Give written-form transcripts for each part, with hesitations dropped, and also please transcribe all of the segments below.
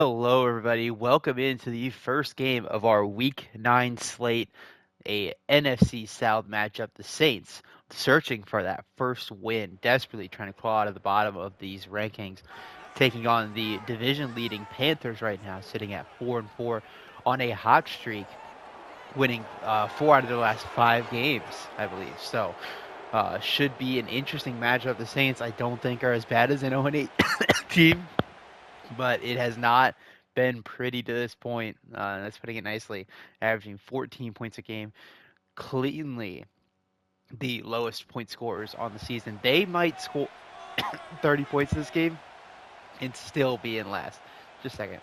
Hello, everybody. Welcome into the first game of our Week 9 slate, a NFC South matchup. The Saints searching for that first win, desperately trying to claw out of the bottom of these rankings, taking on the division-leading Panthers right now, sitting at 4-4 on a hot streak, winning 4 out of their last 5 games, I believe. So, should be an interesting matchup. The Saints, I don't think, are as bad as an 0-8 team, but it has not been pretty to this point. That's putting it nicely, averaging 14 points a game, cleanly the lowest point scorers on the season. They might score 30 points this game and still be in last. Just a second.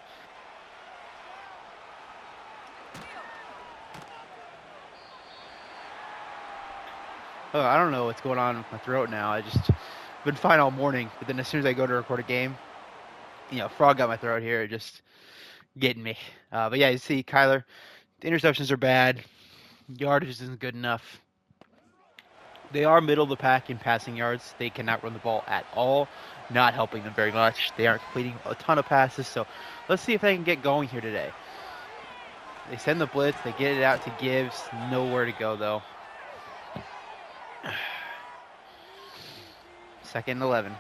Oh, I don't know what's going on with my throat now. I just been fine all morning, but then as soon as I go to record a game, frog got my throat here, just getting me. But yeah, you see, Kyler, the interceptions are bad. Yardage isn't good enough. They are middle of the pack in passing yards. They cannot run the ball at all, not helping them very much. They aren't completing a ton of passes, so let's see if they can get going here today. They send the blitz, they get it out to Gibbs. Nowhere to go, though. Second and 11.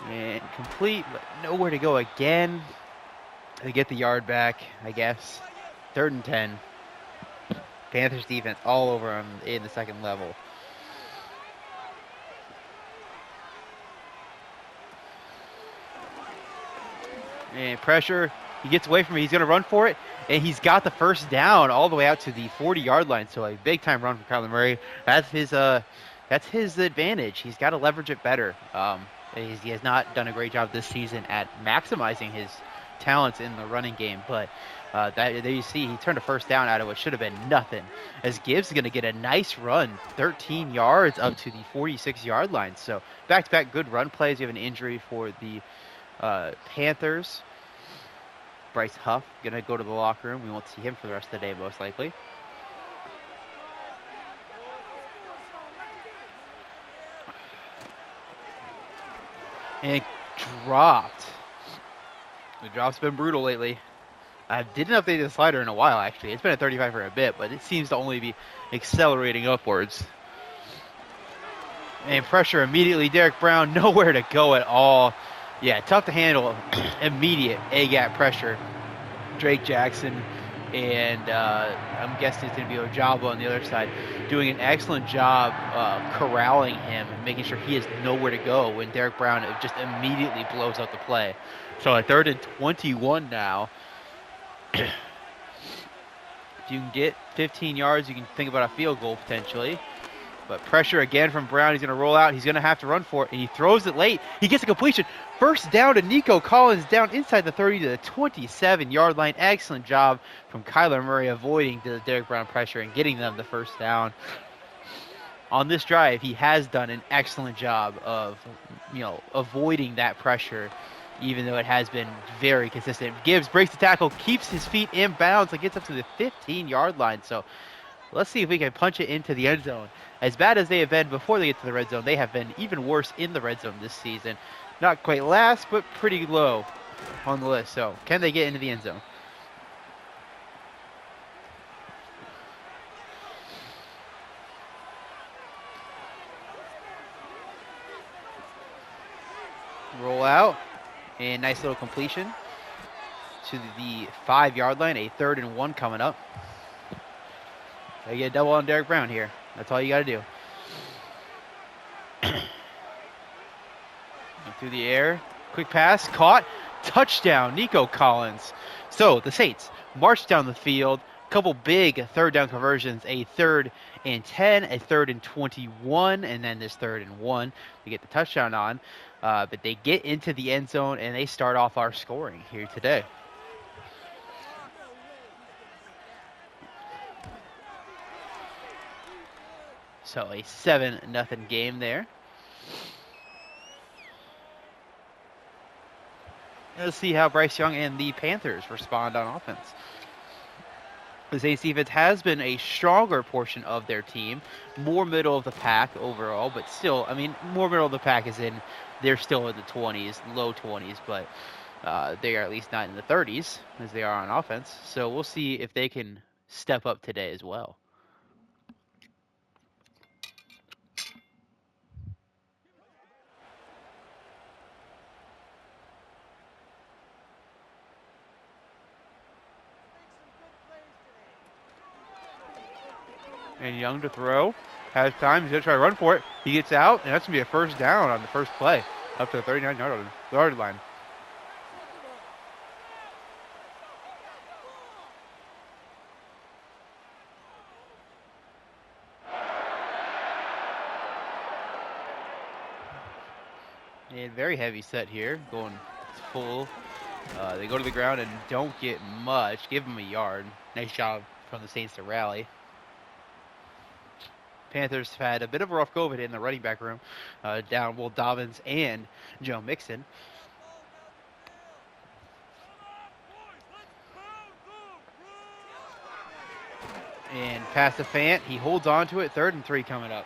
And complete, but nowhere to go again. They get the yard back, I guess. Third and 10. Panthers defense all over them in the second level. And pressure. He gets away from it. He's going to run for it. And he's got the first down all the way out to the 40-yard line. So a big-time run from Kyler Murray. That's his advantage. He's got to leverage it better. He has not done a great job this season at maximizing his talents in the running game. But there you see, he turned a first down out of what should have been nothing. As Gibbs is going to get a nice run, 13 yards up to the 46-yard line. So back-to-back good run plays. You have an injury for the Panthers. Bryce Huff going to go to the locker room. We won't see him for the rest of the day, most likely. And dropped. The drop's been brutal lately. I didn't update the slider in a while, actually. It's been at 35 for a bit, but it seems to only be accelerating upwards. And pressure immediately. Derek Brown, nowhere to go at all. Yeah, tough to handle. Immediate A-gap pressure. Drake Jackson and I'm guessing it's going to be Ojabo on the other side, doing an excellent job corralling him and making sure he has nowhere to go when Derek Brown just immediately blows up the play. So at 3rd and 21 now. If you can get 15 yards, you can think about a field goal potentially. But pressure again from Brown. He's going to roll out. He's going to have to run for it, and he throws it late. He gets a completion. First down to Nico Collins down inside the 30 to the 27-yard line. Excellent job from Kyler Murray avoiding the Derek Brown pressure and getting them the first down. On this drive, he has done an excellent job of, avoiding that pressure, even though it has been very consistent. Gibbs breaks the tackle, keeps his feet in bounds, and gets up to the 15-yard line. So let's see if we can punch it into the end zone. As bad as they have been before they get to the red zone, they have been even worse in the red zone this season. Not quite last, but pretty low on the list. So can they get into the end zone? Roll out. And nice little completion to the 5-yard line. A 3rd and 1 coming up. They get a double on Derek Brown here. That's all you got to do. Through the air. Quick pass. Caught. Touchdown. Nico Collins. So the Saints march down the field. Couple big 3rd down conversions. A 3rd and 10. A 3rd and 21. And then this 3rd and 1 to get the touchdown on. But they get into the end zone and they start off our scoring here today. So a 7-0 game there. Let's see how Bryce Young and the Panthers respond on offense. The Saints defense has been a stronger portion of their team, more middle of the pack overall, but still, I mean, more middle of the pack is in they're still in the 20s, low 20s, but they are at least not in the 30s as they are on offense. So we'll see if they can step up today as well. And Young to throw. Has time. He's going to try to run for it. He gets out, and that's going to be a first down on the first play up to the 39-yard line. And very heavy set here, going full. They go to the ground and don't get much. Give them a yard. Nice job from the Saints to rally. Panthers have had a bit of a rough go of it in the running back room. Down Will Dobbins and Joe Mixon. And pass to Fant. He holds on to it. 3rd and 3 coming up.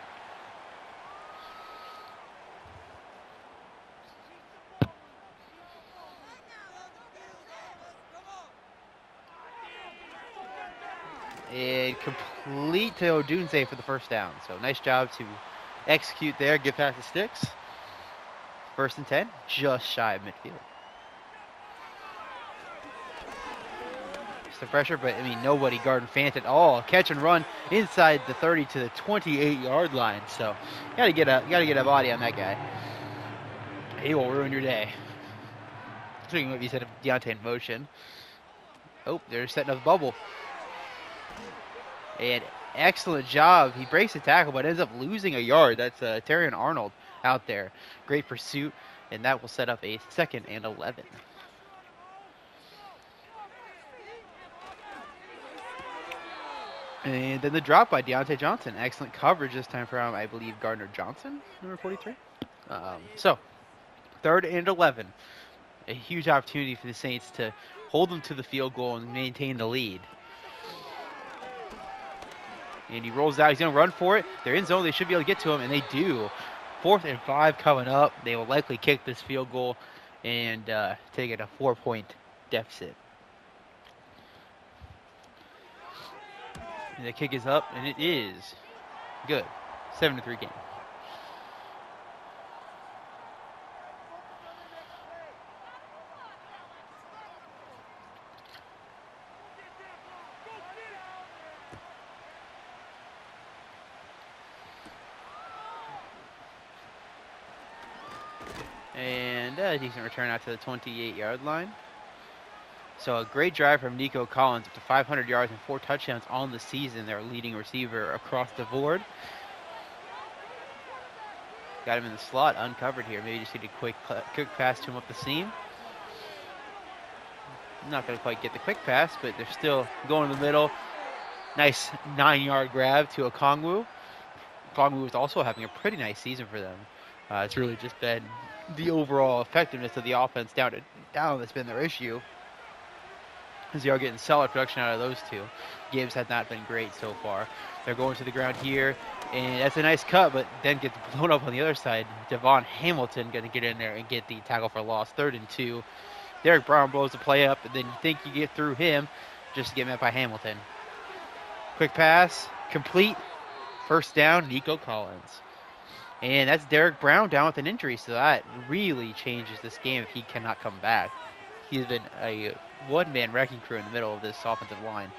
And complete to Odunze for the first down. So nice job to execute there, get past the sticks. 1st and 10, just shy of midfield. Just the pressure, but I mean nobody guarding Fant at all. Catch and run inside the 30 to the 28-yard line. So gotta get a body on that guy. He will ruin your day. Speaking of what you said of Deontay in motion. Oh, they're setting up a bubble. And excellent job. He breaks the tackle, but ends up losing a yard. That's Terrion Arnold out there. Great pursuit, and that will set up a 2nd and 11. And then the drop by Deontay Johnson. Excellent coverage this time from, I believe, Gardner Johnson, number 43. So, 3rd and 11. A huge opportunity for the Saints to hold them to the field goal and maintain the lead. And he rolls out. He's going to run for it. They're in zone. They should be able to get to him, and they do. 4th and 5 coming up. They will likely kick this field goal and take it a 4-point deficit. And the kick is up, and it is good. 7-3 game. And a decent return out to the 28-yard line. So a great drive from Nico Collins, up to 500 yards and 4 touchdowns on the season. Their leading receiver across the board. Got him in the slot, uncovered here. Maybe just need a quick pass to him up the seam. Not going to quite get the quick pass, but they're still going in the middle. Nice 9-yard grab to Okongwu. Okongwu is also having a pretty nice season for them. It's really just been the overall effectiveness of the offense down that's been their issue. As they are getting solid production out of those two. Gibbs has not been great so far. They're going to the ground here, and that's a nice cut, but then gets blown up on the other side. Devon Hamilton going to get in there and get the tackle for loss. 3rd and 2. Derek Brown blows the play up, and then you think you get through him just to get met by Hamilton. Quick pass, complete. 1st down, Nico Collins. And that's Derek Brown down with an injury, so that really changes this game if he cannot come back. He's been a one-man wrecking crew in the middle of this offensive line.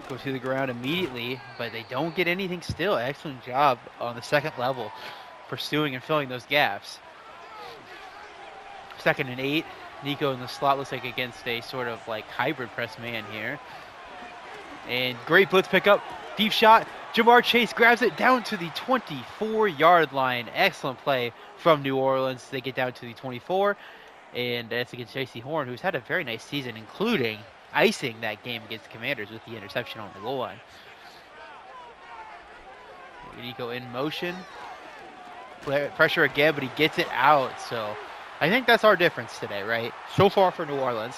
Go to the ground immediately, but they don't get anything still. Excellent job on the 2nd level, pursuing and filling those gaps. 2nd and 8. Nico in the slot looks like against a sort of like hybrid press man here. And great blitz pickup. Deep shot. Jamar Chase grabs it down to the 24-yard line. Excellent play from New Orleans. They get down to the 24. And that's against J.C. Horn, who's had a very nice season, including icing that game against the Commanders with the interception on the goal line. Nico in motion. Pressure again, but he gets it out. So I think that's our difference today, right? So far for New Orleans.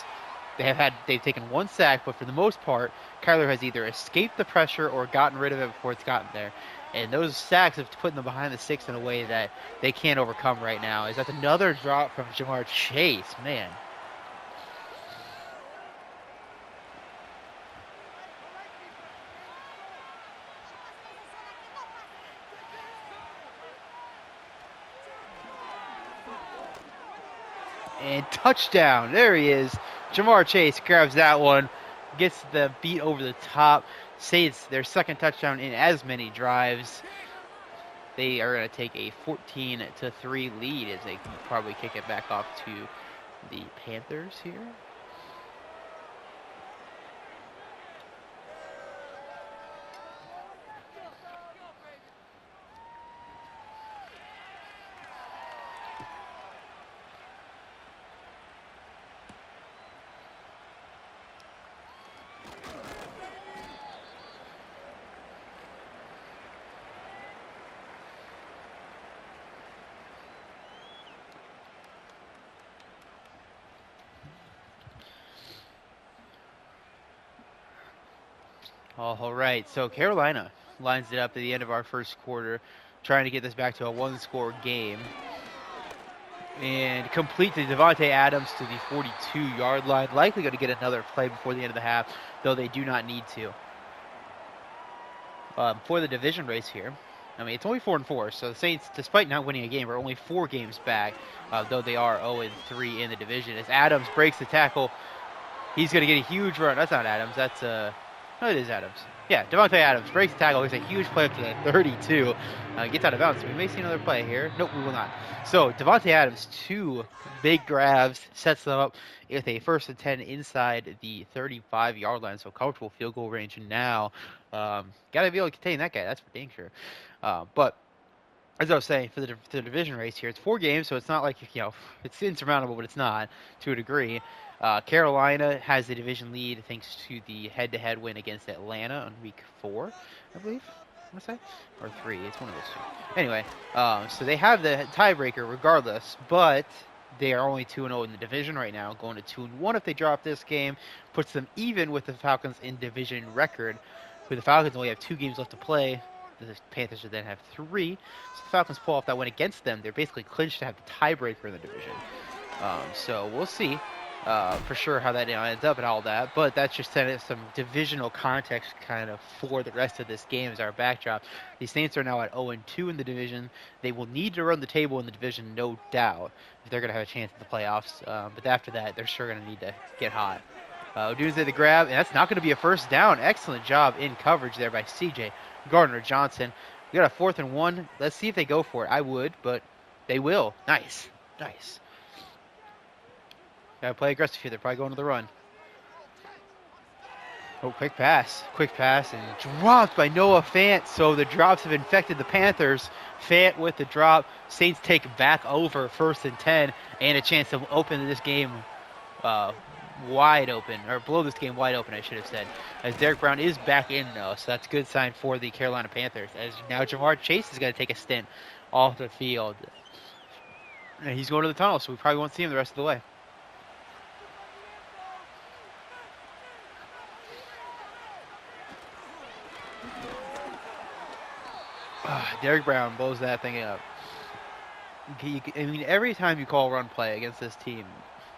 They've taken one sack, but for the most part, Kyler has either escaped the pressure or gotten rid of it before it's gotten there. And those sacks have put them behind the sticks in a way that they can't overcome right now. That's another drop from Jamar Chase, man. And touchdown. There he is. Jamar Chase grabs that one, gets the beat over the top. Saves their second touchdown in as many drives. They are going to take a 14-3 lead as they probably kick it back off to the Panthers here. All right, so Carolina lines it up at the end of our first quarter, trying to get this back to a one-score game. And complete to Devontae Adams to the 42-yard line. Likely going to get another play before the end of the half, though they do not need to. For the division race here, I mean, it's only 4-4, so the Saints, despite not winning a game, are only 4 games back, though they are 0-3 in the division. As Adams breaks the tackle, he's going to get a huge run. That's not Adams. That's, no, it is Adams. Yeah, Devontae Adams breaks the tackle. It's a huge play up to the 32. Gets out of bounds. We may see another play here. Nope, we will not. So, Devontae Adams, 2 big grabs, sets them up with a 1st and 10 inside the 35-yard line. So, comfortable field goal range now. Got to be able to contain that guy. That's for dang sure. But as I was saying, for the division race here, it's 4 games, so it's not like, it's insurmountable, but it's not to a degree. Carolina has the division lead thanks to the head-to-head win against Atlanta on week 4, I believe. I want to say, or 3. It's one of those 2. Anyway, so they have the tiebreaker regardless, but they are only 2-0 in the division right now, going to 2-1 if they drop this game, puts them even with the Falcons in division record. With the Falcons only have 2 games left to play. The Panthers would then have 3. So the Falcons pull off that win against them. They're basically clinched to have the tiebreaker in the division. So we'll see for sure how that ends up and all that. But that's just some divisional context kind of for the rest of this game as our backdrop. The Saints are now at 0-2 in the division. They will need to run the table in the division, no doubt, if they're going to have a chance at the playoffs. But after that, they're sure going to need to get hot. Odunze the grab, and that's not going to be a first down. Excellent job in coverage there by CJ Gardner-Johnson. We got a 4th and 1. Let's see if they go for it. I would, but they will. Nice. Got to play aggressive here. They're probably going to the run. Oh, quick pass, and dropped by Noah Fant. So the drops have infected the Panthers. Fant with the drop. Saints take back over 1st and 10, and a chance to open this game wide open, or blow this game wide open, I should have said, as Derek Brown is back in, though, so that's a good sign for the Carolina Panthers, as now Jamar Chase is going to take a stint off the field. And he's going to the tunnel, so we probably won't see him the rest of the way. Derek Brown blows that thing up. I mean, every time you call a run play against this team,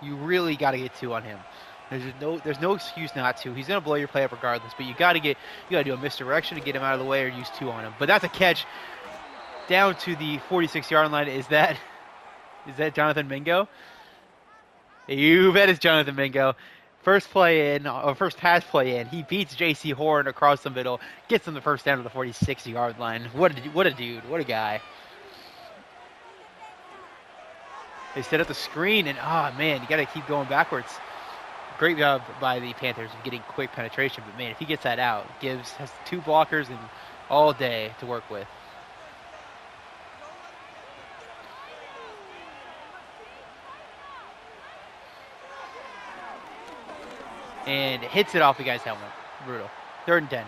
you really got to get 2 on him. There's no excuse not to. He's gonna blow your play up regardless, but you gotta do a misdirection to get him out of the way or use 2 on him. But that's a catch down to the 46-yard line. Is that Jonathan Mingo? You bet it's Jonathan Mingo. First pass play in. He beats J.C. Horn across the middle, gets him the first down to the 46-yard line. What a dude! What a guy! They set up the screen, and man, you got to keep going backwards. Great job by the Panthers of getting quick penetration, but man, if he gets that out, has 2 blockers and all day to work with. And hits it off the guy's helmet. Brutal. 3rd and 10.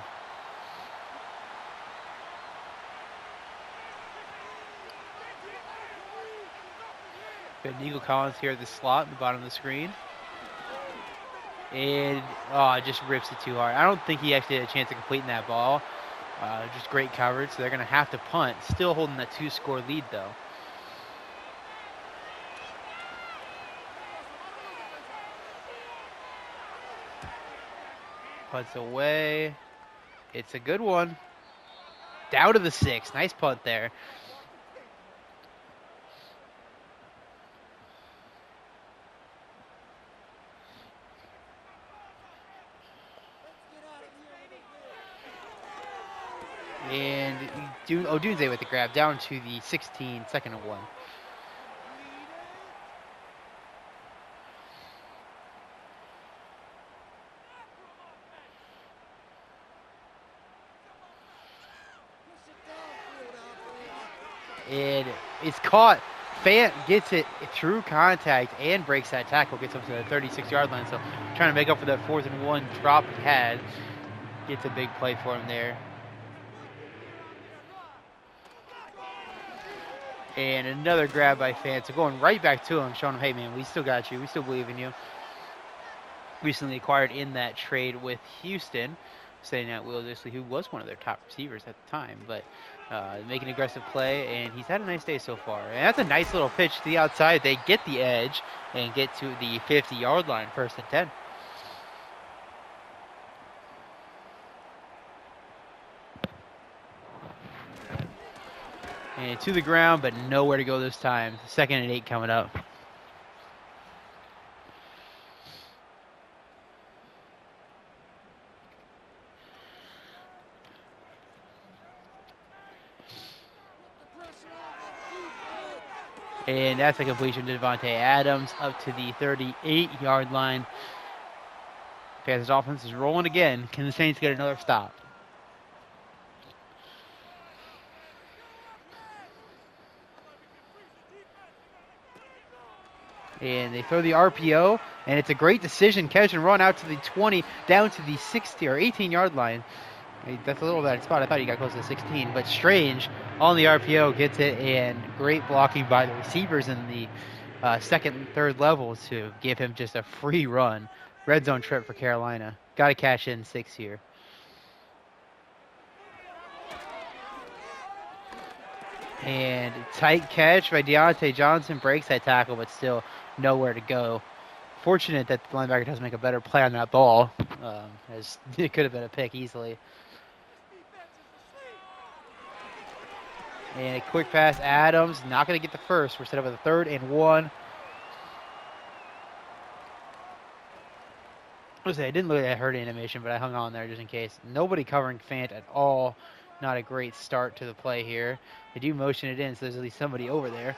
Got Nico Collins here at the slot at the bottom of the screen. And it just rips it too hard. I don't think he actually had a chance of completing that ball. Just great coverage, so they're going to have to punt. Still holding that 2-score lead, though. Punts away. It's a good one. Down to the 6. Nice punt there. And Odunze with the grab down to the 16, 2nd and 1. And it's caught. Fant gets it through contact and breaks that tackle, gets up to the 36-yard line. So trying to make up for that 4th and 1 drop he had. Gets a big play for him there. And another grab by Fant. So going right back to him, showing him, hey, man, we still got you. We still believe in you. Recently acquired in that trade with Houston, saying that Will Dissly, who was one of their top receivers at the time, but making an aggressive play, and he's had a nice day so far. And that's a nice little pitch to the outside. They get the edge and get to the 50-yard line, 1st and 10. And to the ground, but nowhere to go this time. 2nd and 8 coming up. And that's a completion to Devontae Adams up to the 38-yard line. Panthers offense is rolling again. Can the Saints get another stop? And they throw the RPO, and it's a great decision. Catch and run out to the 20, down to the 60 or 18-yard line. That's a little bad spot. I thought he got close to the 16, but Strange on the RPO gets it, and great blocking by the receivers in the 2nd and 3rd levels to give him just a free run. Red zone trip for Carolina. Got to cash in 6 here. And tight catch by Deontay Johnson, breaks that tackle, but still nowhere to go. Fortunate that the linebacker doesn't make a better play on that ball, as it could have been a pick easily. And a quick pass, Adams, not going to get the first. We're set up with a 3rd and 1. I didn't look at that hurt animation, but I hung on there just in case. Nobody covering Fant at all. Not a great start to the play here. They do motion it in, so there's at least somebody over there.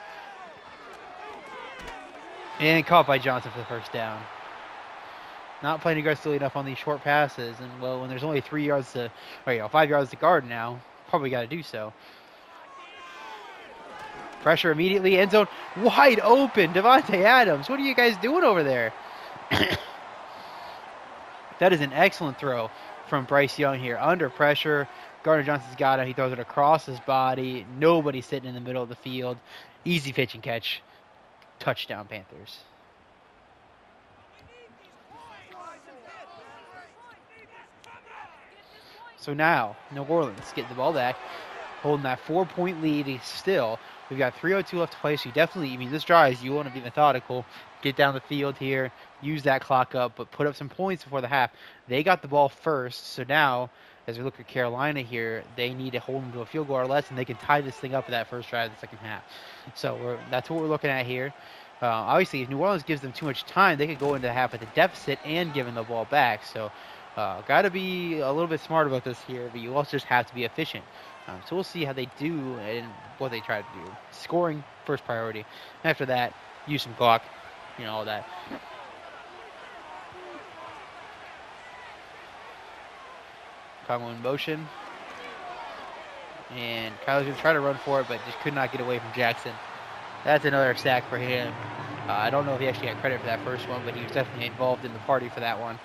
And caught by Johnson for the 1st down. Not playing aggressively enough on these short passes. And, well, when there's only 5 yards to guard now, probably got to do so. Pressure immediately, end zone, wide open. Devontae Adams, what are you guys doing over there? That is an excellent throw from Bryce Young here. Under pressure, Gardner Johnson's got it. He throws it across his body. Nobody sitting in the middle of the field. Easy pitch and catch. Touchdown, Panthers. So now, New Orleans getting the ball back, holding that 4-point lead still. We've got 3:02 left to play, so you definitely, this drive, you want to be methodical. Get down the field here, use that clock up, but put up some points before the half. They got the ball first, so now, as we look at Carolina here, they need to hold them to a field goal or less, and they can tie this thing up for that first drive of the 2nd half. So that's what we're looking at here. Obviously, if New Orleans gives them too much time, they could go into the half with a deficit and giving the ball back. So got to be a little bit smart about this here, but you also just have to be efficient. So we'll see how they do and what they try to do. Scoring, first priority. After that, use some clock, all that. Congo in motion. And Kyler's going to try to run for it, but just could not get away from Jackson. That's another sack for him. I don't know if he actually got credit for that first one, but he was definitely involved in the party for that one.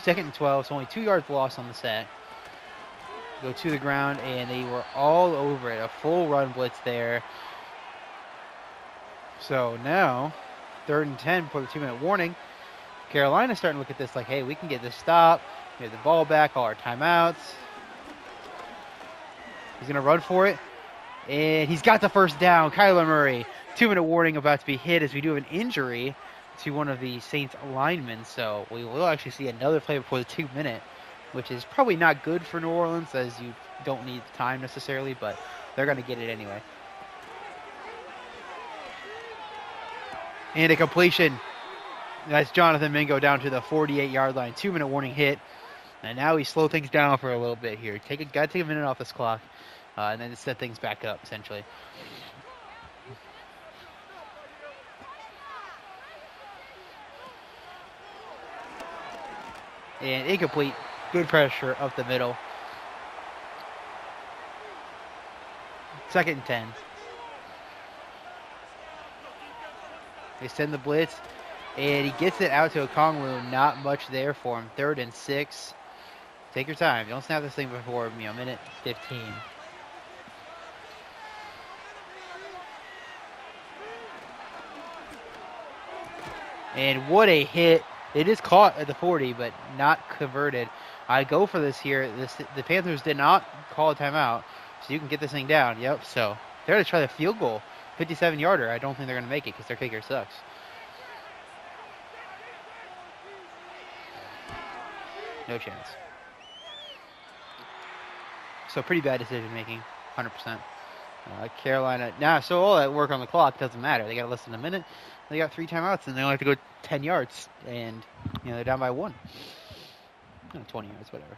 2nd and 12, so only 2 yards lost on the sack. Go to the ground, and they were all over it. A full run blitz there. So now, 3rd and 10, put a 2-minute warning. Carolina's starting to look at this like, hey, we can get this stop, get the ball back, all our timeouts. He's going to run for it, and he's got the first down. Kyler Murray, 2-minute warning about to be hit as we do have an injury to one of the Saints linemen, so we will actually see another play before the 2-minute, which is probably not good for New Orleans as you don't need the time necessarily, but they're going to get it anyway. And a completion. That's Jonathan Mingo down to the 48-yard line. 2-minute warning hit. And now we slow things down for a little bit here. Got to take a minute off this clock. And then set things back up, essentially. And incomplete. Good pressure up the middle. 2nd and 10. They send the blitz. And he gets it out to Okongwu. Not much there for him. 3rd and 6. Take your time. Don't snap this thing before, minute 15. And what a hit. It is caught at the 40, but not converted. I go for this here. The Panthers did not call a timeout, so you can get this thing down. Yep, so they're going to try the field goal. 57-yarder. I don't think they're going to make it because their kicker sucks. No chance. So pretty bad decision making, 100%. Carolina. Now, so all that work on the clock doesn't matter. They got less than a minute. They got 3 timeouts, and they only have to go 10 yards. And, they're down by 1. 20 yards, whatever.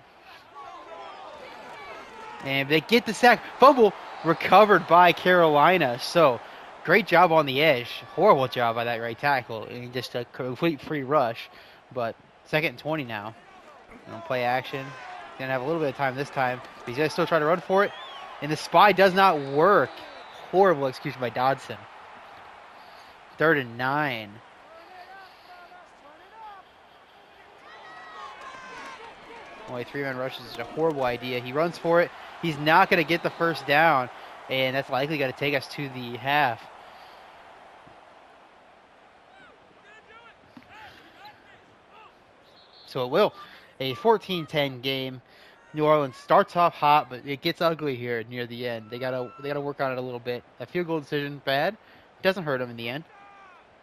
And they get the sack. Fumble recovered by Carolina. So, great job on the edge. Horrible job by that right tackle. And just a complete free rush. But 2nd and 20 now. Play action. Gonna have a little bit of time this time. But he's gonna still try to run for it. And the spy does not work. Horrible execution by Dodson. 3rd and 9. Only 3-man rushes is a horrible idea. He runs for it. He's not going to get the first down. And that's likely going to take us to the half. So it will. A 14-10 game. New Orleans starts off hot, but it gets ugly here near the end. They gotta work on it a little bit. That field goal decision, bad. Doesn't hurt them in the end.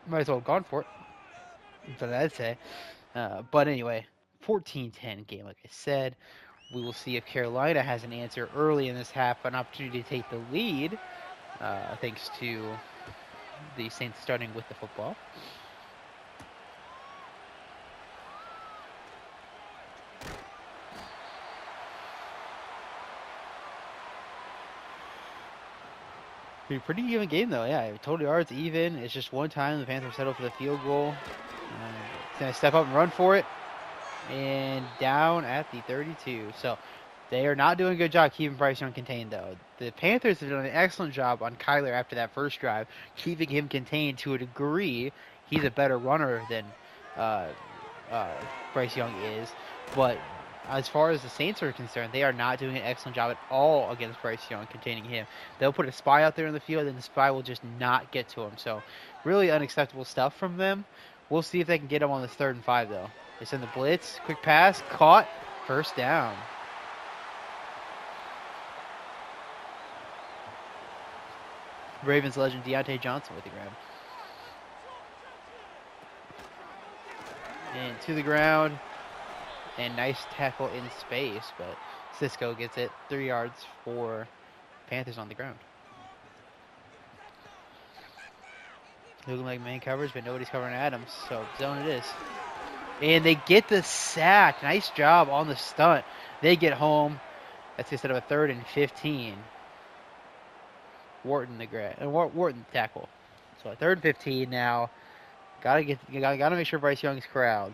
Might as well have gone for it. That's what I'd say. But anyway, 14-10 game, like I said. We will see if Carolina has an answer early in this half, an opportunity to take the lead, thanks to the Saints starting with the football. Pretty even game, though. Yeah, total yards even. It's just one time the Panthers settle for the field goal. Going to step up and run for it. And down at the 32. So they are not doing a good job keeping Bryce Young contained, though. The Panthers have done an excellent job on Kyler after that first drive, keeping him contained to a degree. He's a better runner than Bryce Young is. But as far as the Saints are concerned, they are not doing an excellent job at all against Bryce Young, containing him. They'll put a spy out there in the field, and the spy will just not get to him. So really unacceptable stuff from them. We'll see if they can get him on this 3rd and 5, though. They send the blitz, quick pass, caught, first down. Ravens legend Deontay Johnson with the ground. And to the ground. And nice tackle in space, but Cisco gets it 3 yards for Panthers on the ground. Looking like main coverage, but nobody's covering Adams, so zone it is. And they get the sack. Nice job on the stunt. They get home. That's instead of a 3rd and 15. Wharton tackle. So a 3rd and 15 now. Gotta make sure Bryce Young's corralled.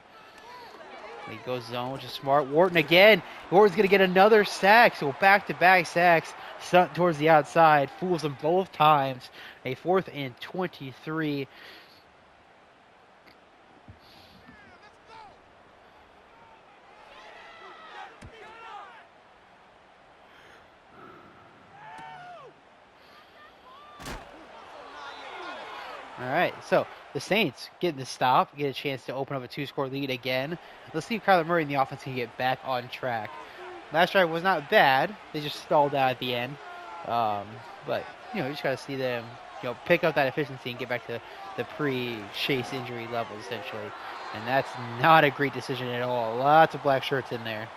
He goes zone, which is smart. Wharton again. Wharton's going to get another sack. So back-to-back sacks. Stunt towards the outside. Fools them both times. A 4th and 23. All right, so the Saints getting the stop, get a chance to open up a 2-score lead again. Let's see if Kyler Murray and the offense can get back on track. Last drive was not bad. They just stalled out at the end. But, you just got to see them, pick up that efficiency and get back to the pre-Chase injury levels, essentially. And that's not a great decision at all. Lots of black shirts in there.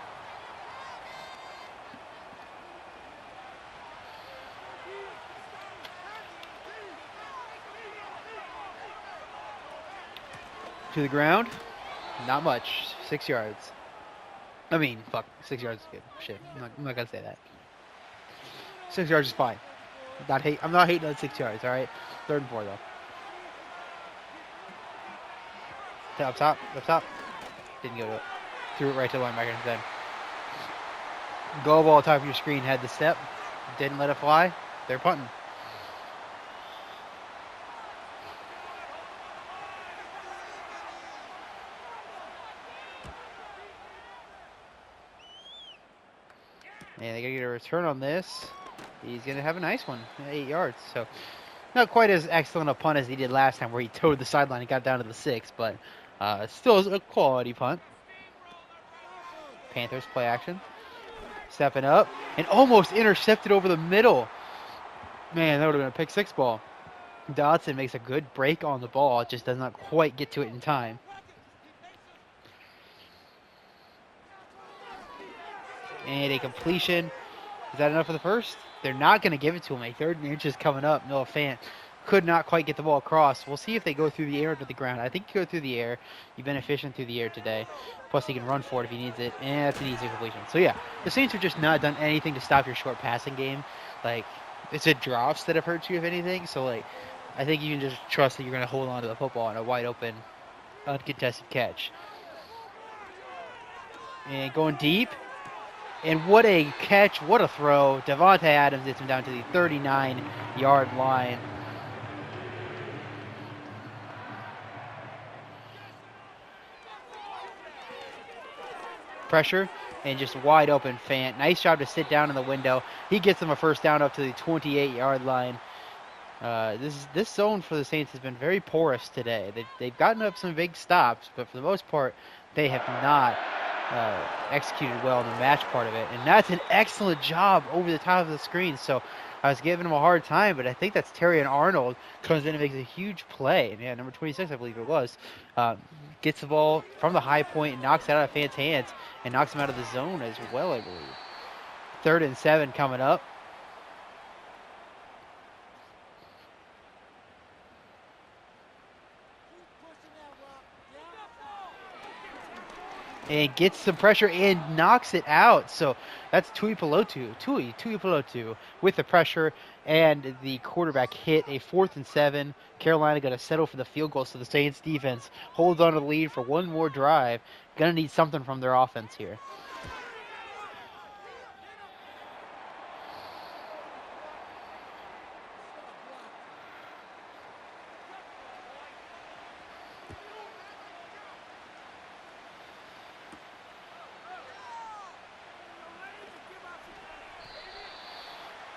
To the ground. Not much. 6 yards. 6 yards is good. Shit. I'm not going to say that. 6 yards is fine. I'm not hating on 6 yards, all right? 3rd and 4, though. Up top. Didn't go to it. Threw it right to the linebacker instead. Go ball top of your screen, had the step. Didn't let it fly. They're punting. And they got to get a return on this. He's going to have a nice one, 8 yards. So not quite as excellent a punt as he did last time where he towed the sideline and got down to the 6, but still a quality punt. Panthers play action. Stepping up and almost intercepted over the middle. Man, that would have been a pick 6 ball. Dodson makes a good break on the ball. Just does not quite get to it in time. And a completion. Is that enough for the first? They're not going to give it to him. A 3rd and inches coming up. Noah Fant could not quite get the ball across. We'll see if they go through the air or to the ground. I think you go through the air. You've been efficient through the air today. Plus, he can run for it if he needs it. And that's an easy completion. So, yeah, the Saints have just not done anything to stop your short passing game. It's a drops that have hurt you, if anything. So, I think you can just trust that you're going to hold on to the football on a wide open, uncontested catch. And going deep. And what a catch, what a throw. Devontae Adams gets him down to the 39-yard line. Pressure and just wide open Fant. Nice job to sit down in the window. He gets them a first down up to the 28-yard line. This zone for the Saints has been very porous today. They've gotten up some big stops, but for the most part, they have not executed well in the match part of it. And that's an excellent job over the top of the screen. So I was giving him a hard time, but I think that's Terry and Arnold comes in and makes a huge play. Yeah, number 26, I believe it was. Gets the ball from the high point and knocks it out of Fant's hands and knocks him out of the zone as well, I believe. 3rd and 7 coming up. And gets some pressure and knocks it out. So that's Tui Pelotu with the pressure and the quarterback hit. A 4th and 7. Carolina going to settle for the field goal. So the Saints defense holds on to the lead for one more drive. Going to need something from their offense here.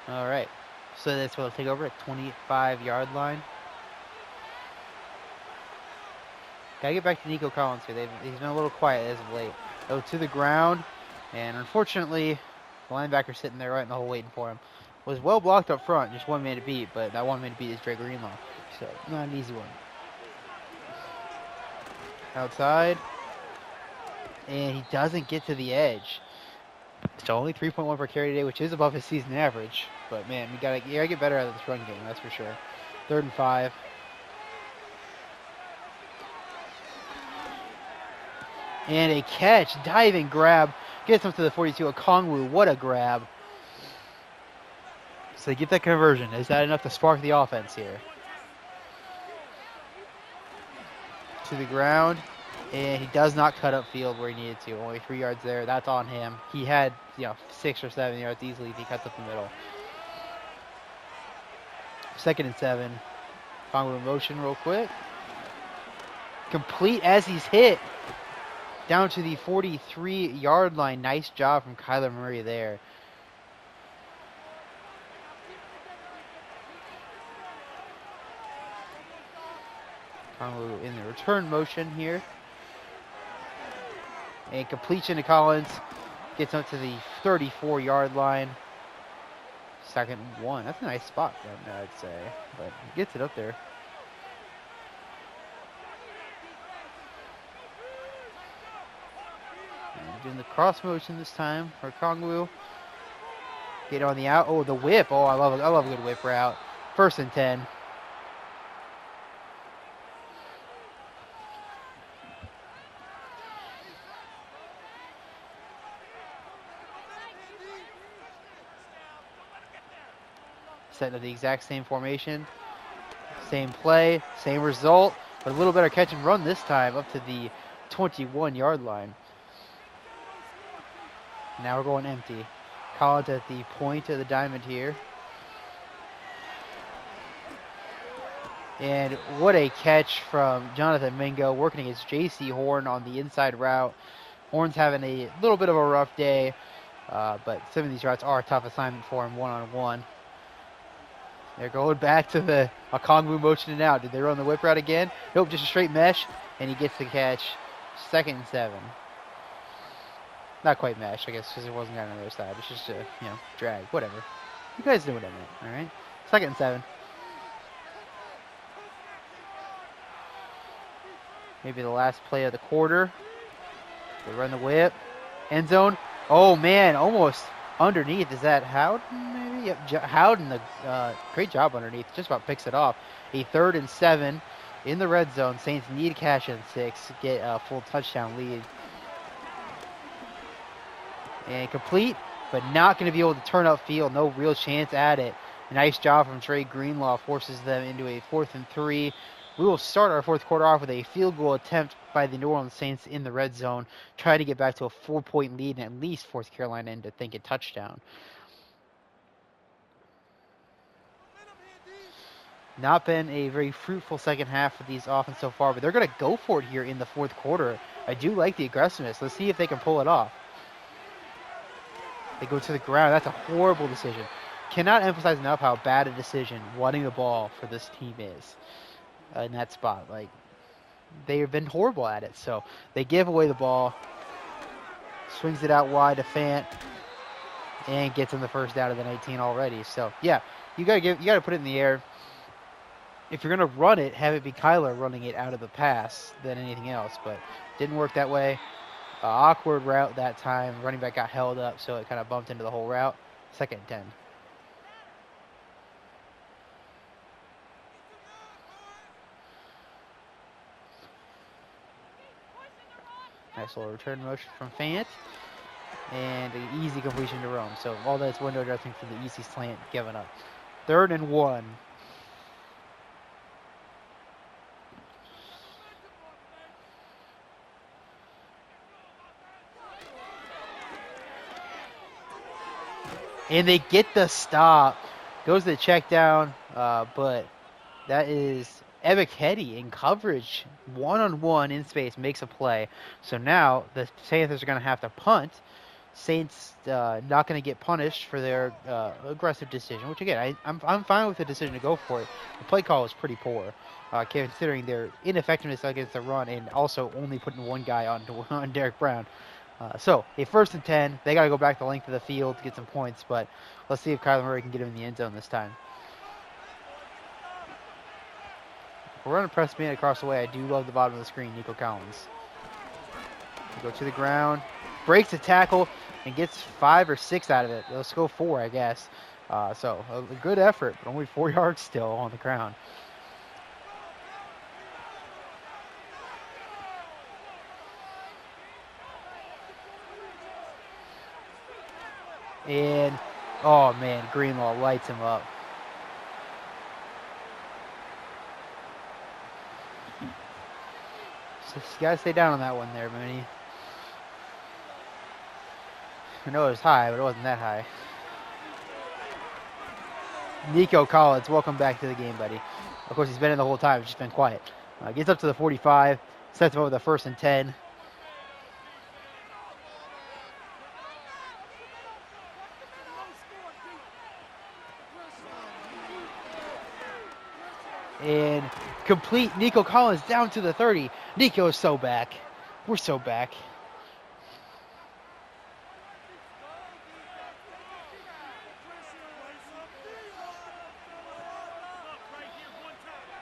All right, so that's what will take over at 25-yard line. Gotta get back to Nico Collins here. He's been a little quiet as of late. Go to the ground, and unfortunately, the linebacker sitting there right in the hole waiting for him. Was well blocked up front, just one man to beat, but that one man to beat is Dre Greenlaw, so not an easy one. Outside, and he doesn't get to the edge. So only 3.1 per carry today, which is above his season average. But man, you gotta get better out of this run game, that's for sure. 3rd and 5. And a catch, diving grab, gets him to the 42. Okongwu, what a grab. So they get that conversion. Is that enough to spark the offense here? To the ground. And he does not cut up field where he needed to. Only 3 yards there. That's on him. He had, 6 or 7 yards easily if he cuts up the middle. 2nd and 7. Okongwu in motion real quick. Complete as he's hit. Down to the 43-yard line. Nice job from Kyler Murray there. Kongwu in the return motion here. And completion to Collins. Gets up to the 34-yard line. 2nd and 1. That's a nice spot, I'd say. But he gets it up there. And doing the cross motion this time for Kongwu. Get on the out. Oh, the whip. Oh, I love a good whip route. 1st and 10. Setting up the exact same formation. Same play, same result, but a little better catch and run this time up to the 21-yard line. Now we're going empty. Collins at the point of the diamond here. And what a catch from Jonathan Mingo working against J.C. Horn on the inside route. Horn's having a little bit of a rough day, but some of these routes are a tough assignment for him one-on-one. They're going back to the Kongwu motion and out. Did they run the whip route again? Nope, just a straight mesh, and he gets the catch. 2nd and 7. Not quite mesh, I guess, because it wasn't on the other side. It's just a, drag, whatever. You guys know what I meant, all right? 2nd and 7. Maybe the last play of the quarter. They run the whip. End zone. Oh, man, almost underneath. Is that Howden, maybe? Yep, Howden, great job underneath. Just about picks it off. A 3rd and 7 in the red zone. Saints need cash in 6. Get a full touchdown lead. And complete, but not going to be able to turn upfield. No real chance at it. Nice job from Trey Greenlaw. Forces them into a 4th and 3. We will start our 4th quarter off with a field goal attempt by the New Orleans Saints in the red zone. Try to get back to a 4-point lead and at least force Carolina into think a touchdown. Not been a very fruitful second half for these offense so far, but they're going to go for it here in the 4th quarter. I do like the aggressiveness. Let's see if they can pull it off. They go to the ground. That's a horrible decision. Cannot emphasize enough how bad a decision running the ball for this team is in that spot. Like, they've been horrible at it. So they give away the ball, swings it out wide to Fant, and gets him the first down of the 19 already. So yeah, you gotta put it in the air. If you're gonna run it, have it be Kyler running it out of the pass than anything else. But didn't work that way. Awkward route that time. Running back got held up, so it kind of bumped into the whole route. 2nd and 10. Nice little return motion from Fant. And an easy completion to Rome. So all that's window dressing for the easy slant given up. 3rd and 1. And they get the stop. Goes to the check down, but that is Ebiketie in coverage. One-on-one in space makes a play. So now the Panthers are going to have to punt. Saints not going to get punished for their aggressive decision, which again, I'm fine with the decision to go for it. The play call was pretty poor, considering their ineffectiveness against the run and also only putting one guy on Derek Brown. So a 1st and 10. They got to go back the length of the field to get some points, but let's see if Kyler Murray can get him in the end zone this time. We're running press man across the way. I do love the bottom of the screen, Nico Collins. Go to the ground, breaks a tackle, and gets 5 or 6 out of it. Let's go 4, I guess. So a good effort, but only 4 yards still on the ground. And, oh man, Greenlaw lights him up. So you gotta stay down on that one there, Mooney. I know it was high, but it wasn't that high. Nico Collins, welcome back to the game, buddy. Of course, he's been in the whole time, he's just been quiet. Gets up to the 45, sets him up with a 1st and 10. And complete. Nico Collins down to the 30. Nico is so back. We're so back.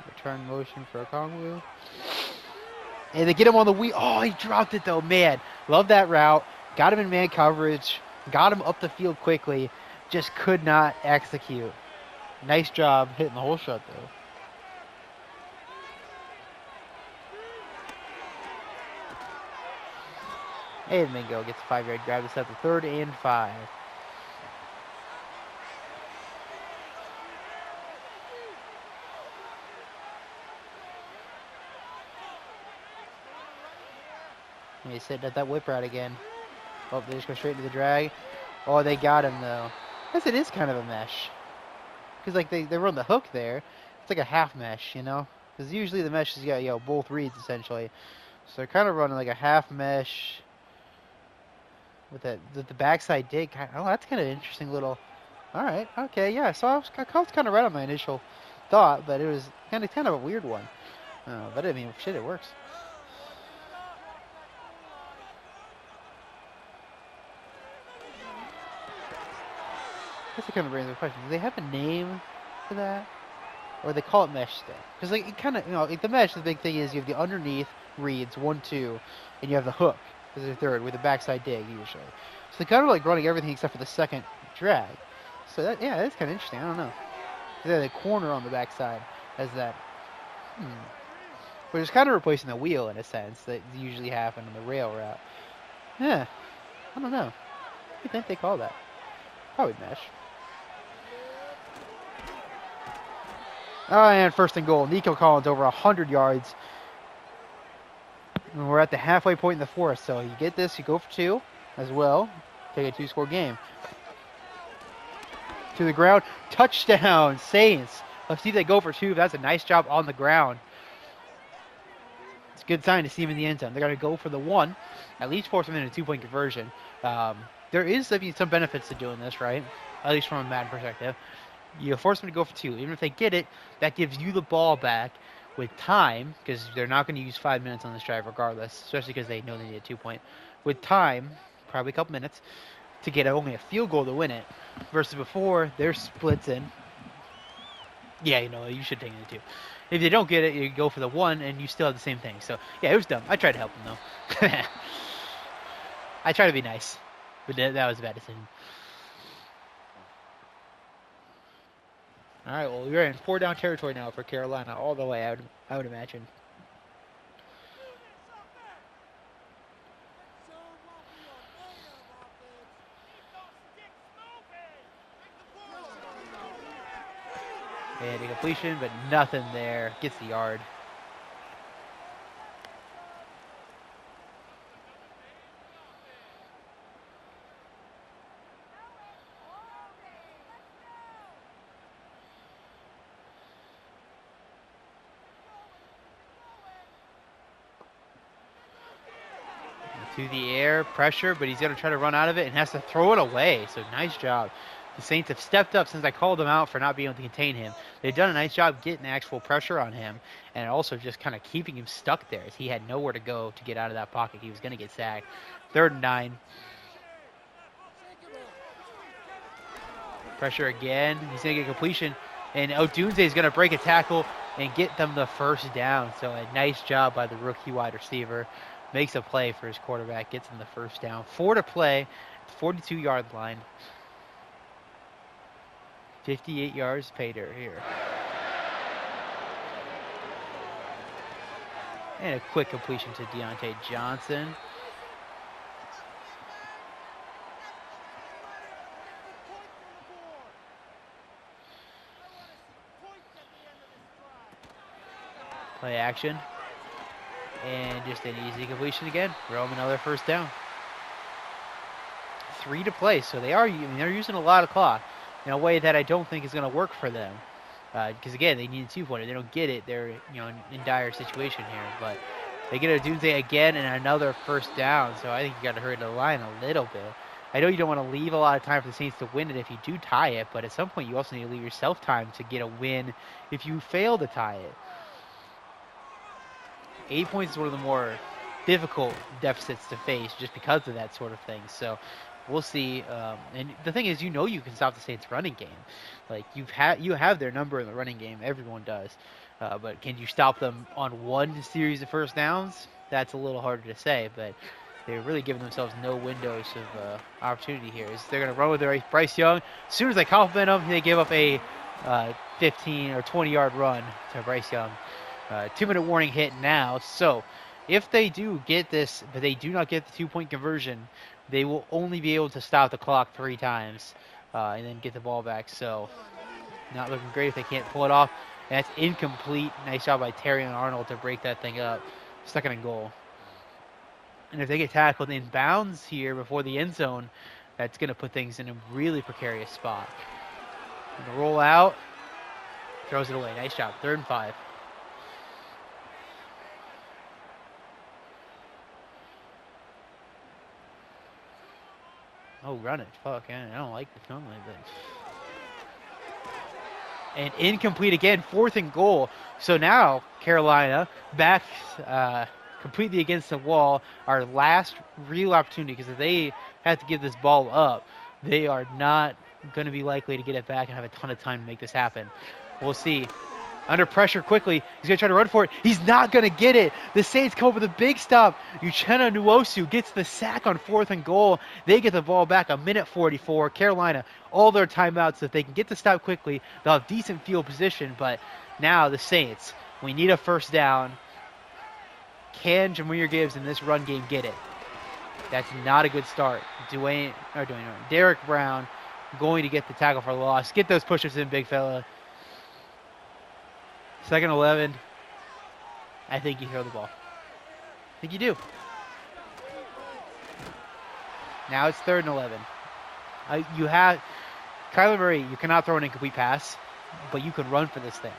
Return motion for a Kongwu. And they get him on the wheel. Oh, he dropped it though. Man, love that route. Got him in man coverage. Got him up the field quickly. Just could not execute. Nice job hitting the whole shot though. And Mingo gets a 5-yard grab to set the 3rd and 5. And he's sitting at that whip route again. Oh, they just go straight into the drag. Oh, they got him though. I guess it is kind of a mesh. Because like they run the hook there. It's like a half mesh, you know? Because usually the mesh has got, you know, both reads essentially. So they're kind of running like a half mesh with the backside dig. Oh, that's kind of an interesting little. All right, okay, yeah. So I was kind of right on my initial thought, but it was kind of a weird one. But I mean, shit, it works. That's kind of brings up a question. Do they have a name for that, or they call it mesh still? Because like it kind of, you know, like the mesh. The big thing is you have the underneath reads 1, 2, and you have the hook as the 3rd with a backside dig usually. So they're kind of like running everything except for the second drag. So that, yeah, that's kind of interesting. I don't know. They have the corner on the backside as that. But it's kind of replacing the wheel in a sense that usually happen on the rail route. Yeah, I don't know. What do you think they call that? Probably mesh. Oh, and 1st and goal. Nico Collins over 100 yards. And we're at the halfway point in the 4th, so you get this, you go for 2 as well. Take a 2-score game. To the ground. Touchdown, Saints. Let's see if they go for 2. That's a nice job on the ground. It's a good sign to see him in the end zone. They're going to go for the 1. At least force them in a 2-point conversion. There is some benefits to doing this, right? At least from a Madden perspective. You force them to go for 2. Even if they get it, that gives you the ball back with time, because they're not going to use 5 minutes on this drive regardless, especially because they know they need a 2-point. With time, probably a couple minutes, to get only a field goal to win it, versus before, they're splitsing. Yeah, you know, you should take it 2. If they don't get it, you go for the 1, and you still have the same thing. So, yeah, it was dumb. I tried to help them, though. I try to be nice, but that was a bad decision. All right, well, we're in 4-down territory now for Carolina, all the way, I would imagine. And a completion, but nothing there. Gets the yard. To the air, pressure, but he's going to try to run out of it and has to throw it away. So nice job. The Saints have stepped up since I called them out for not being able to contain him. They've done a nice job getting actual pressure on him and also just kind of keeping him stuck there as he had nowhere to go to get out of that pocket. He was going to get sacked. 3rd and 9. Pressure again. He's going to get completion. And Odunze is going to break a tackle and get them the 1st down. So a nice job by the rookie wide receiver. Makes a play for his quarterback, gets him the 1st down. 4 to play, 42-yard line. 58 yards pay dirt here. And a quick completion to Deontay Johnson. Play action. And just an easy completion again. Rome another 1st down. 3 to play, so they're using a lot of clock in a way that I don't think is going to work for them. Because again, they need a 2-pointer. They don't get it. They're in dire situation here. But they get a Odunze again and another 1st down. So I think you got to hurry the line a little bit. I know you don't want to leave a lot of time for the Saints to win it if you do tie it, but at some point you also need to leave yourself time to get a win if you fail to tie it. 8 points is one of the more difficult deficits to face just because of that sort of thing. So we'll see. And the thing is, you know you can stop the Saints' running game. Like you have their number in the running game. Everyone does. But can you stop them on one series of first downs? That's a little harder to say. But they're really giving themselves no windows of opportunity here. They're going to run with their Bryce Young. As soon as they compliment him, they give up a 15 or 20-yard run to Bryce Young. 2-minute warning hit now. So if they do get this, but they do not get the 2-point conversion, they will only be able to stop the clock 3 times and then get the ball back. So not looking great if they can't pull it off. And that's incomplete. Nice job by Terry and Arnold to break that thing up. Second and goal. And if they get tackled in bounds here before the end zone, that's going to put things in a really precarious spot. Gonna roll out. Throws it away. Nice job. 3rd and 5. Oh, run it. Fuck, I don't like this normally, but... And incomplete again, 4th and goal. So now, Carolina back completely against the wall. Our last real opportunity, because if they have to give this ball up, they are not going to be likely to get it back and have a ton of time to make this happen. We'll see. Under pressure quickly. He's going to try to run for it. He's not going to get it. The Saints come up with a big stop. Uchenna Nwosu gets the sack on 4th and goal. They get the ball back 1:44. Carolina, all their timeouts. If they can get the stop quickly, they'll have decent field position. But now the Saints, we need a first down. Can Jahmyr Gibbs in this run game get it? That's not a good start. Derek Brown going to get the tackle for loss. Get those push-ups in, big fella. 2nd and 11. I think you throw the ball. I think you do. Now it's 3rd and 11. You have Kyler Murray. You cannot throw an incomplete pass, but you can run for this thing.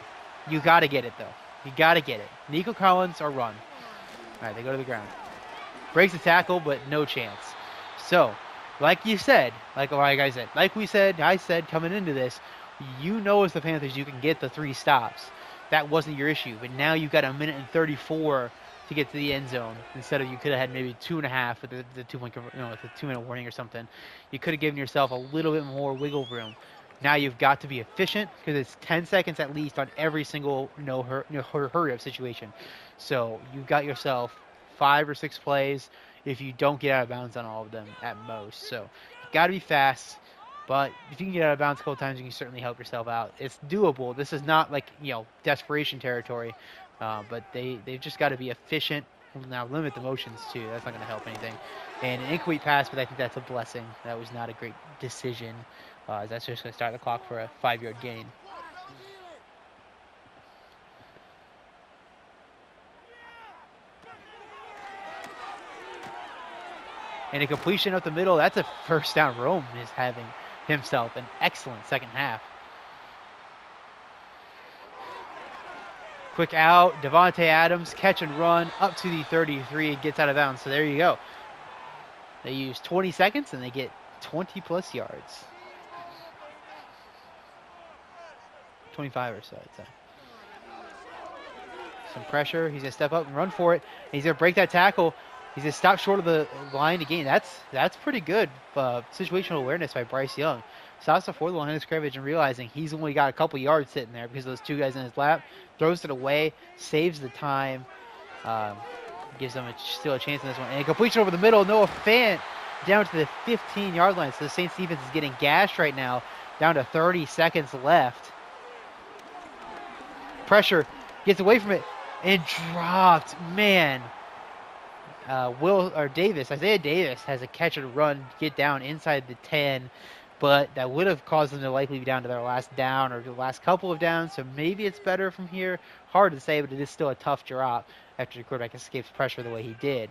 You got to get it, though. You got to get it. Nico Collins or run. All right, they go to the ground. Breaks the tackle, but no chance. So, like you said, I said coming into this, you know as the Panthers you can get the 3 stops. That wasn't your issue, but now you've got 1:34 to get to the end zone instead of you could have had maybe 2.5 with the 2-point, with the 2-minute warning or something. You could have given yourself a little bit more wiggle room. Now you've got to be efficient because it's 10 seconds at least on every single hurry up situation. So you've got yourself 5 or 6 plays if you don't get out of bounds on all of them at most. So you've got to be fast. But if you can get out of bounds a couple times, you can certainly help yourself out. It's doable. This is not like, desperation territory. But they've just got to be efficient. Now limit the motions too. That's not going to help anything. And an incomplete pass, but I think that's a blessing. That was not a great decision. That's just going to start the clock for a 5-yard gain. And a completion up the middle. That's a first down. Rome is having himself an excellent second half. Quick out, Devontae Adams, catch and run up to the 33 and gets out of bounds. So there you go. They use 20 seconds and they get 20 plus yards. 25 or so, I'd say. Some pressure. He's going to step up and run for it. And he's going to break that tackle. He's going to stop short of the line to gain. That's pretty good situational awareness by Bryce Young. Stops before the line of scrimmage and realizing he's only got a couple yards sitting there because of those 2 guys in his lap. Throws it away, saves the time, gives them still a chance in this one. And a completion over the middle. Noah Fant down to the 15-yard line. So the Saints defense is getting gashed right now. Down to 30 seconds left. Pressure. Gets away from it and dropped. Man. Isaiah Davis has a catch and run, get down inside the 10, but that would have caused them to likely be down to their last down or the last couple of downs, so maybe it's better from here. Hard to say, but it is still a tough drop after the quarterback escapes pressure the way he did.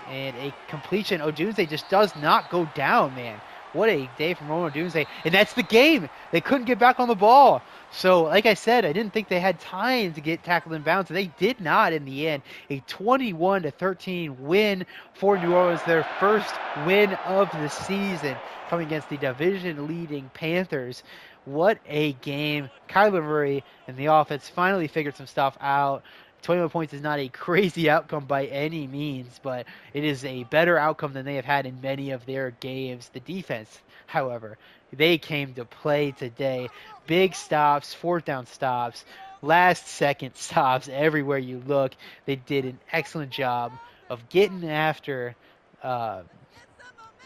And a completion. Odunze just does not go down, man. What a day from Rome Odunze. And that's the game. They couldn't get back on the ball. So, like I said, I didn't think they had time to get tackled in bounds. They did not in the end. A 21-13 win for New Orleans, their first win of the season, coming against the division-leading Panthers. What a game. Kyler Murray and the offense finally figured some stuff out. 21 points is not a crazy outcome by any means, but it is a better outcome than they have had in many of their games. The defense, however, they came to play today. Big stops, fourth down stops, last second stops everywhere you look. They did an excellent job of getting after uh,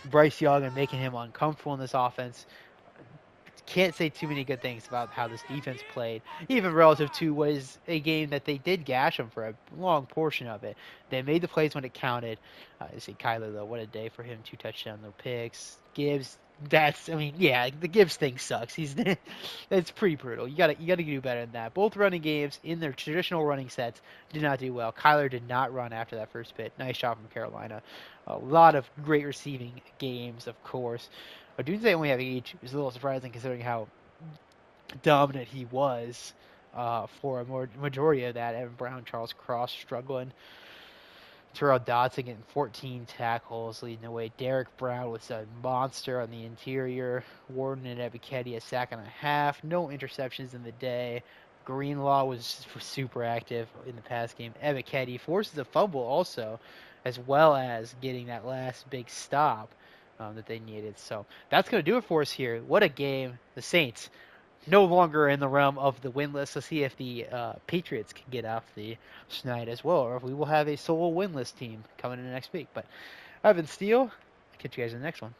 Bryce Young and making him uncomfortable in this offense. Can't say too many good things about how this defense played, even relative to what is a game that they did gash them for a long portion of it. They made the plays when it counted. I see Kyler, though, what a day for him. 2 touchdowns, no picks. Gibbs, yeah, the Gibbs thing sucks. It's pretty brutal. You gotta do better than that. Both running games in their traditional running sets did not do well. Kyler did not run after that first bit. Nice job from Carolina. A lot of great receiving games, of course. Odunze only having each is a little surprising considering how dominant he was for a majority of that. Evan Brown, Charles Cross struggling. Terrell Dodson getting 14 tackles, leading the way. Derek Brown was a monster on the interior. Warden and Ebiketie a sack and a half. No interceptions in the day. Greenlaw was super active in the pass game. Ebiketie forces a fumble also, as well as getting that last big stop that they needed. So that's going to do it for us here. What a game. The Saints no longer in the realm of the winless. Let's see if the Patriots can get off the schneid as well, or if we will have a solo winless team coming in next week. But I've been Steele. I'll catch you guys in the next one.